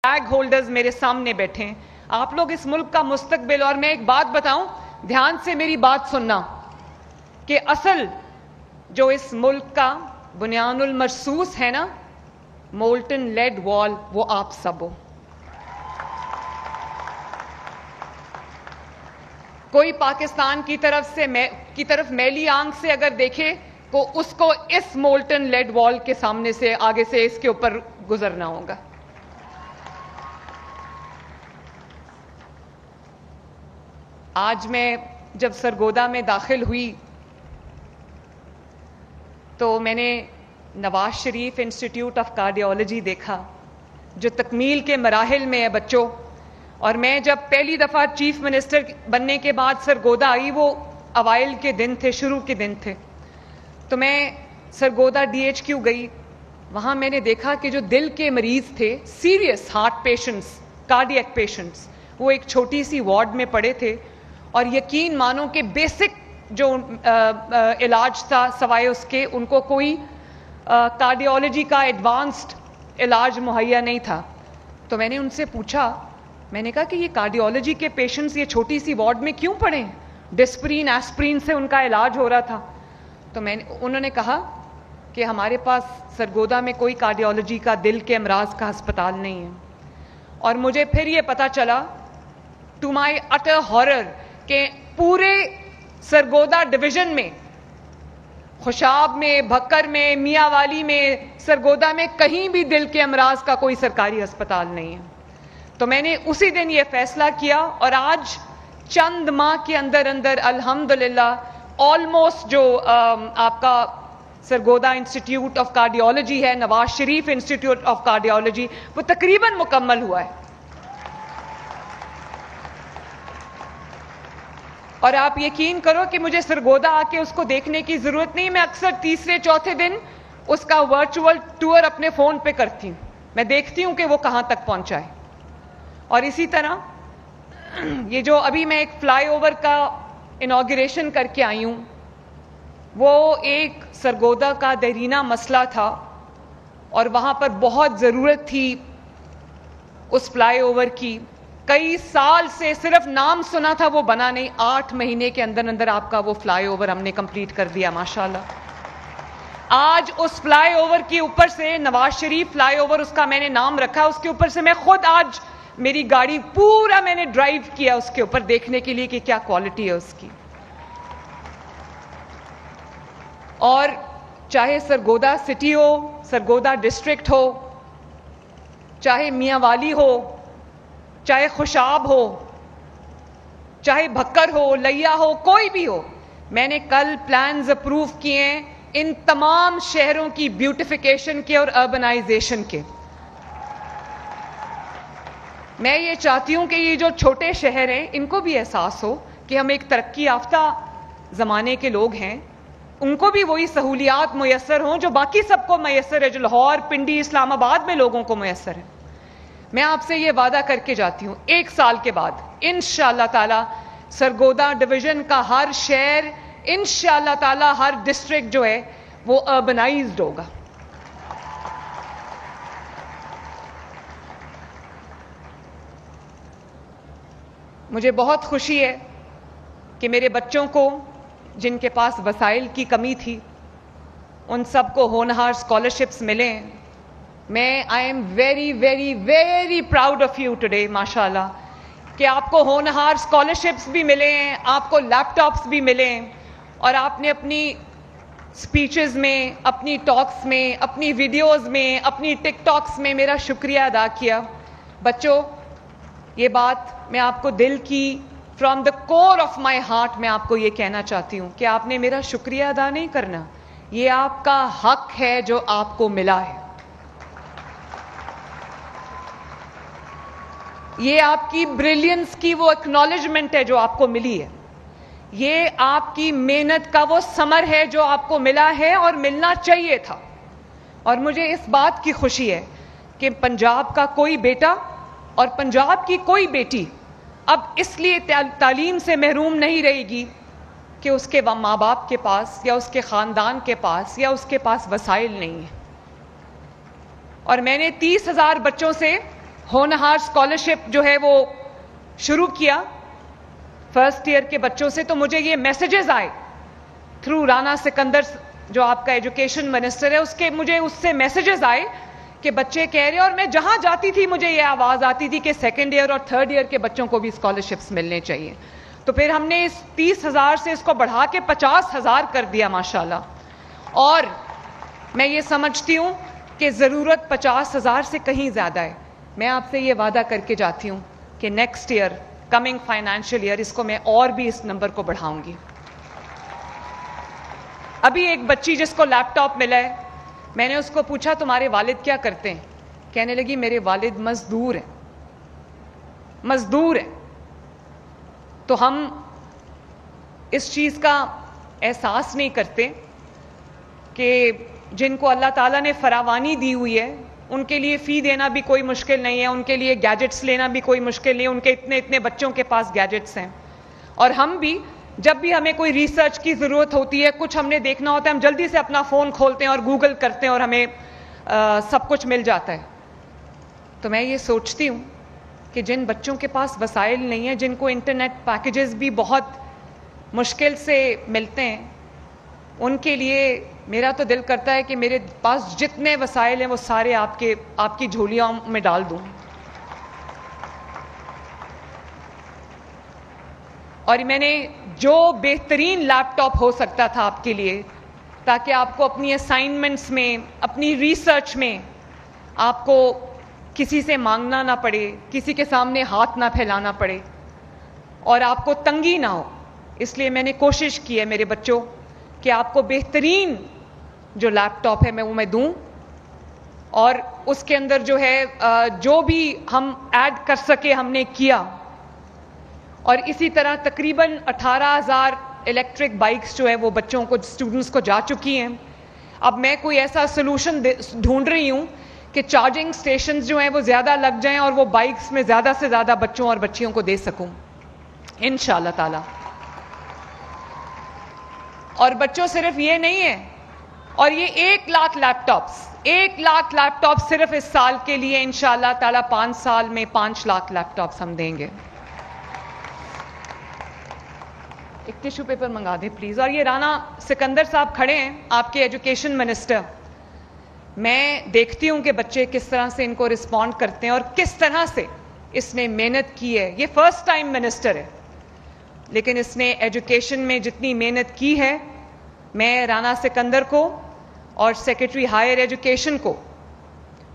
Flag holders میرے سامنے بیٹھے ہیں. آپ لوگ اس ملک کا مستقبل. اور میں ایک بات بتاؤں, دھیان سے میری بات سننا, کہ اصل جو اس ملک کا بنیان المرصوص ہے نا, مولٹن لیڈ وال, وہ آپ سب ہو. کوئی پاکستان کی طرف میلی آنکھ سے اگر دیکھے تو اس کو اس مولٹن لیڈ وال کے سامنے سے, آگے سے اس کے اوپر گزرنا ہوگا. آج میں جب سرگودا میں داخل ہوئی تو میں نے Nawaz Sharif institute of cardiology دیکھا, جو تکمیل کے مراحل میں ہے بچوں. اور میں جب پہلی دفعہ چیف منسٹر بننے کے بعد سرگودا آئی, وہ اوائل کے دن تھے, شروع کے دن تھے, تو میں سرگودا DHQ گئی. وہاں میں نے دیکھا کہ جو دل کے مریض تھے, serious heart patients, cardiac patients, وہ ایک چھوٹی سی وارڈ میں پڑے تھے. اور یقین مانو کہ بیسک جو علاج تھا, سوائے اس کے ان کو کوئی کارڈیالوجی کا ایڈوانسڈ علاج مہیا نہیں تھا. تو میں نے ان سے پوچھا, میں نے کہا کہ یہ کارڈیالوجی کے پیشنٹس یہ چھوٹی سی وارڈ میں کیوں پڑے ہیں؟ ڈسپرین ایسپرین سے ان کا علاج ہو رہا تھا. تو انہوں نے کہا کہ ہمارے پاس سرگودا میں کوئی کارڈیالوجی کا, دل کے امراض کا ہسپتال نہیں ہے. اور مجھے پھر یہ پتا چلا, ٹو مائی اٹر ہارر, کہ پورے سرگودا ڈویژن میں, خوشاب میں, بھکر میں, میاں والی میں, سرگودا میں کہیں بھی دل کے امراض کا کوئی سرکاری ہسپتال نہیں ہے. تو میں نے اسی دن یہ فیصلہ کیا, اور آج چند ماہ کے اندر الحمدللہ آلموسٹ جو آپ کا سرگودا انسٹیٹیوٹ آف کارڈیالوجی ہے, Nawaz Sharif institute of cardiology, وہ تقریباً مکمل ہوا ہے. اور آپ یقین کرو کہ مجھے سرگودا آ کے اس کو دیکھنے کی ضرورت نہیں. میں اکثر تیسرے چوتھے دن اس کا ورچوئل ٹور اپنے فون پہ کرتی ہوں, میں دیکھتی ہوں کہ وہ کہاں تک پہنچا ہے. اور اسی طرح یہ جو ابھی میں ایک فلائی اوور کا انوگریشن کر کے آئی ہوں, وہ ایک سرگودا کا دیرینہ مسئلہ تھا, اور وہاں پر بہت ضرورت تھی اس فلائی اوور کی. کئی سال سے صرف نام سنا تھا, وہ بنا نہیں. 8 مہینے کے اندر آپ کا وہ فلائی اوور ہم نے کمپلیٹ کر دیا ماشاءاللہ. آج اس فلائی اوور کے اوپر سے, نواز شریف فلائی اوور اس کا میں نے نام رکھا, اس کے اوپر سے میں خود آج میری گاڑی پورا میں نے ڈرائیو کیا اس کے اوپر, دیکھنے کے لیے کہ کیا کوالٹی ہے اس کی. اور چاہے سرگودا سٹی ہو, سرگودا ڈسٹرکٹ ہو, چاہے میاں والی ہو, چاہے خوشاب ہو, چاہے بھکر ہو, لیا ہو, کوئی بھی ہو, میں نے کل پلانز اپروو کیے ہیں ان تمام شہروں کی بیوٹیفیکیشن کے اور اربنائزیشن کے. میں یہ چاہتی ہوں کہ یہ جو چھوٹے شہر ہیں ان کو بھی احساس ہو کہ ہم ایک ترقی یافتہ زمانے کے لوگ ہیں, ان کو بھی وہی سہولیات میسر ہوں جو باقی سب کو میسر ہے, جو لاہور, پنڈی, اسلام آباد میں لوگوں کو میسر ہے. میں آپ سے یہ وعدہ کر کے جاتی ہوں, 1 سال کے بعد انشاءاللہ تعالی سرگودا ڈویژن کا ہر شہر, انشاءاللہ تعالی ہر ڈسٹرکٹ جو ہے وہ اربنائزڈ ہوگا. مجھے بہت خوشی ہے کہ میرے بچوں کو, جن کے پاس وسائل کی کمی تھی, ان سب کو ہونہار اسکالرشپس ملے ہیں. میں I am very very very proud of you today ماشاءاللہ, کہ آپ کو ہونہار اسکالرشپس بھی ملے ہیں, آپ کو لیپ ٹاپس بھی ملے ہیں, اور آپ نے اپنی اسپیچز میں, اپنی ٹاکس میں, اپنی ویڈیوز میں, اپنی ٹک ٹاکس میں میرا شکریہ ادا کیا. بچوں, یہ بات میں آپ کو دل کی, from the core of my heart میں آپ کو یہ کہنا چاہتی ہوں کہ آپ نے میرا شکریہ ادا نہیں کرنا, یہ آپ کا حق ہے جو آپ کو ملا ہے. یہ آپ کی بریلینس کی وہ ایکنالجمنٹ ہے جو آپ کو ملی ہے. یہ آپ کی محنت کا وہ ثمر ہے جو آپ کو ملا ہے اور ملنا چاہیے تھا. اور مجھے اس بات کی خوشی ہے کہ پنجاب کا کوئی بیٹا اور پنجاب کی کوئی بیٹی اب اس لیے تعلیم سے محروم نہیں رہے گی کہ اس کے ماں باپ کے پاس یا اس کے خاندان کے پاس یا اس کے پاس وسائل نہیں ہیں. اور میں نے 30,000 بچوں سے ہونہار اسکالرشپ جو ہے وہ شروع کیا فرسٹ ایئر کے بچوں سے، تو مجھے یہ میسیجز آئے تھرو رانا سکندر جو آپ کا ایجوکیشن منسٹر ہے، مجھے اس سے میسیجز آئے کہ بچے کہہ رہے، اور میں جہاں جاتی تھی مجھے یہ آواز آتی تھی کہ سیکنڈ ایئر اور تھرڈ ایئر کے بچوں کو بھی اسکالرشپس ملنے چاہیے. تو پھر ہم نے اس 30,000 سے اس کو بڑھا کے 50,000 کر دیا ماشاءاللہ. اور میں یہ سمجھتی ہوں کہ ضرورت 50,000 سے کہیں زیادہ ہے. میں آپ سے یہ وعدہ کر کے جاتی ہوں کہ next year coming financial year اس کو میں اور بھی اس نمبر کو بڑھاؤں گی. ابھی ایک بچی جس کو لیپ ٹاپ ملا ہے، میں نے اس کو پوچھا تمہارے والد کیا کرتے ہیں؟ کہنے لگی میرے والد مزدور ہیں. مزدور ہیں. تو ہم اس چیز کا احساس نہیں کرتے کہ جن کو اللہ تعالیٰ نے فراوانی دی ہوئی ہے ان کے لیے فی دینا بھی کوئی مشکل نہیں ہے، ان کے لیے گیجٹس لینا بھی کوئی مشکل نہیں ہے، ان کے اتنے بچوں کے پاس گیجٹس ہیں. اور ہم بھی جب بھی ہمیں کوئی ریسرچ کی ضرورت ہوتی ہے، کچھ ہم نے دیکھنا ہوتا ہے، ہم جلدی سے اپنا فون کھولتے ہیں اور گوگل کرتے ہیں اور ہمیں سب کچھ مل جاتا ہے. تو میں یہ سوچتی ہوں کہ جن بچوں کے پاس وسائل نہیں ہیں، جن کو انٹرنیٹ پیکیجز بھی بہت مشکل سے ملتے ہیں، ان کے لیے میرا تو دل کرتا ہے کہ میرے پاس جتنے وسائل ہیں وہ سارے آپ کی جھولیوں میں ڈال دوں. اور میں نے جو بہترین لیپ ٹاپ ہو سکتا تھا آپ کے لیے، تاکہ آپ کو اپنی اسائنمنٹس میں، اپنی ریسرچ میں آپ کو کسی سے مانگنا نہ پڑے، کسی کے سامنے ہاتھ نہ پھیلانا پڑے اور آپ کو تنگی نہ ہو، اس لیے میں نے کوشش کی ہے میرے بچوں کہ آپ کو بہترین جو لیپ ٹاپ ہے میں دوں. اور اس کے اندر جو ہے جو بھی ہم ایڈ کر سکے ہم نے کیا. اور اسی طرح تقریباً 18,000 الیکٹرک بائکس جو ہے وہ بچوں کو، اسٹوڈنٹس کو جا چکی ہیں. اب میں کوئی ایسا سلوشن ڈھونڈ رہی ہوں کہ چارجنگ سٹیشنز جو ہیں وہ زیادہ لگ جائیں اور وہ بائکس میں زیادہ سے زیادہ بچوں اور بچیوں کو دے سکوں انشاءاللہ تعالی. اور بچوں صرف یہ نہیں ہے، اور یہ 1,00,000 لیپ ٹاپس صرف اس سال کے لیے انشاءاللہ تعالی 5 سال میں 5,00,000 لیپ ٹاپس ہم دیں گے. ایک ٹیشو پیپر منگا دیں پلیز. اور یہ رانا سکندر صاحب کھڑے ہیں، آپ کے ایجوکیشن منسٹر. میں دیکھتی ہوں کہ بچے کس طرح سے ان کو رسپونڈ کرتے ہیں اور کس طرح سے اس نے محنت کی ہے. یہ فرسٹ ٹائم منسٹر ہے، لیکن اس نے ایجوکیشن میں جتنی محنت کی ہے، میں رانا سکندر کو اور سیکرٹری ہائر ایجوکیشن کو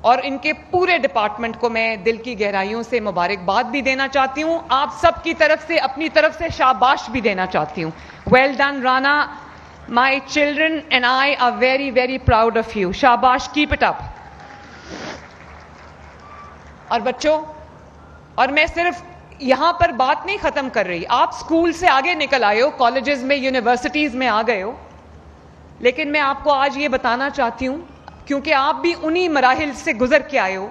اور ان کے پورے ڈپارٹمنٹ کو میں دل کی گہرائیوں سے مبارکباد بھی دینا چاہتی ہوں. آپ سب کی طرف سے، اپنی طرف سے شاباش بھی دینا چاہتی ہوں. Well done Rana. My children and I are very, very proud of you. شاباش, keep it up. اور بچوں، اور میں صرف یہاں پر بات نہیں ختم کر رہی. آپ اسکول سے آگے نکل آئے ہو، کالجز میں، یونیورسٹیز میں آ گئے ہو، لیکن میں آپ کو آج یہ بتانا چاہتی ہوں، کیونکہ آپ بھی انہی مراحل سے گزر کے آئے ہو.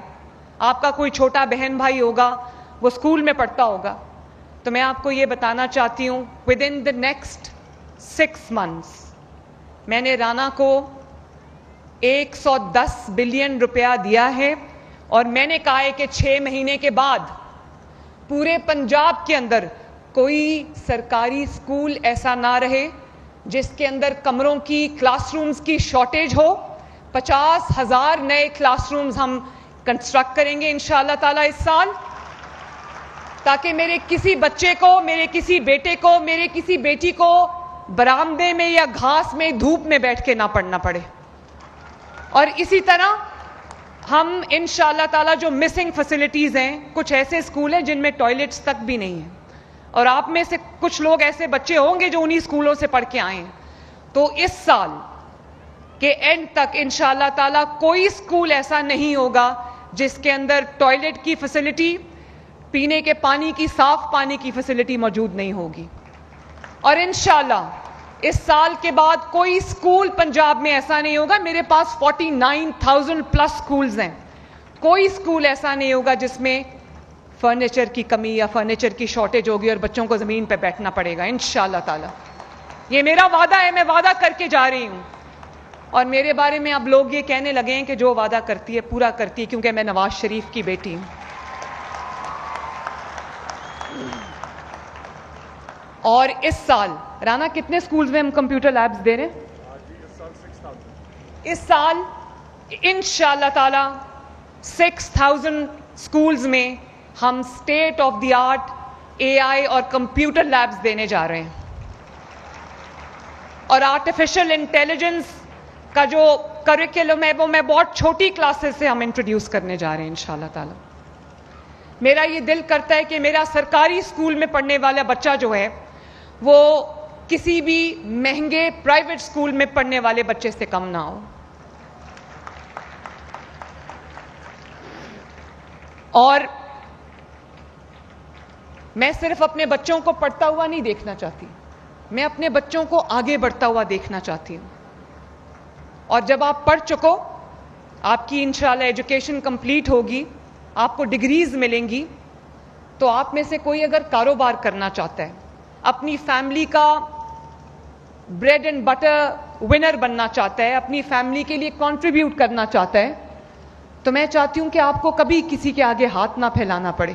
آپ کا کوئی چھوٹا بہن بھائی ہوگا، وہ اسکول میں پڑھتا ہوگا، تو میں آپ کو یہ بتانا چاہتی ہوں within the next 6 months میں نے رانا کو 110 بلین روپیہ دیا ہے. اور میں نے کہا ہے کہ 6 مہینے کے بعد پورے پنجاب کے اندر کوئی سرکاری اسکول ایسا نہ رہے جس کے اندر کمروں کی، کلاس رومز کی شارٹیج ہو. 50,000 نئے کلاس رومز ہم کنسٹرکٹ کریں گے انشاءاللہ تعالی اس سال، تاکہ میرے کسی بچے کو، میرے کسی بیٹے کو، میرے کسی بیٹی کو برآمدے میں یا گھاس میں، دھوپ میں بیٹھ کے نہ پڑھنا پڑے. اور اسی طرح ہم انشاءاللہ تعالی جو مسنگ فیسلٹیز ہیں، کچھ ایسے اسکول ہیں جن میں ٹوائلٹس تک بھی نہیں ہیں، اور آپ میں سے کچھ لوگ ایسے بچے ہوں گے جو انہی اسکولوں سے پڑھ کے آئے ہیں. تو اس سال کے اینڈ تک انشاءاللہ تعالی کوئی اسکول ایسا نہیں ہوگا جس کے اندر ٹوائلٹ کی فیسلٹی، پینے کے پانی کی، صاف پانی کی فیسلٹی موجود نہیں ہوگی. اور انشاءاللہ اس سال کے بعد کوئی اسکول پنجاب میں ایسا نہیں ہوگا. میرے پاس 49,000 پلس اسکولز ہیں. کوئی اسکول ایسا نہیں ہوگا جس میں فرنیچر کی کمی یا فرنیچر کی شارٹیج ہوگی اور بچوں کو زمین پہ بیٹھنا پڑے گا انشاءاللہ تعالی. یہ میرا وعدہ ہے، میں وعدہ کر کے جا رہی ہوں. اور میرے بارے میں اب لوگ یہ کہنے لگے ہیں کہ جو وعدہ کرتی ہے پورا کرتی ہے، کیونکہ میں نواز شریف کی بیٹی ہوں. اور اس سال رانا کتنے سکولز میں ہم کمپیوٹر لیبز دے رہے ہیں؟ اس سال انشاءاللہ تعالی 6000 سکولز میں ہم اسٹیٹ آف دی آرٹ اے آئی اور کمپیوٹر لیبز دینے جا رہے ہیں. اور آرٹیفیشل انٹیلیجنس کا جو کریکولم ہے وہ میں بہت چھوٹی کلاسز سے ہم انٹروڈیوس کرنے جا رہے ہیں انشاءاللہ تعالی. میرا یہ دل کرتا ہے کہ میرا سرکاری اسکول میں پڑھنے والا بچہ جو ہے وہ کسی بھی مہنگے پرائیویٹ اسکول میں پڑھنے والے بچے سے کم نہ ہو. اور میں صرف اپنے بچوں کو پڑھتا ہوا نہیں دیکھنا چاہتی, میں اپنے بچوں کو آگے بڑھتا ہوا دیکھنا چاہتی ہوں. اور جب آپ پڑھ چکو, آپ کی انشاءاللہ ایجوکیشن کمپلیٹ ہوگی, آپ کو ڈگریز ملیں گی, تو آپ میں سے کوئی اگر کاروبار کرنا چاہتا ہے, اپنی فیملی کا بریڈ اینڈ بٹر ونر بننا چاہتا ہے, اپنی فیملی کے لیے کنٹریبیوٹ کرنا چاہتا ہے, تو میں چاہتی ہوں کہ آپ کو کبھی کسی کے آگے ہاتھ نہ پھیلانا پڑے.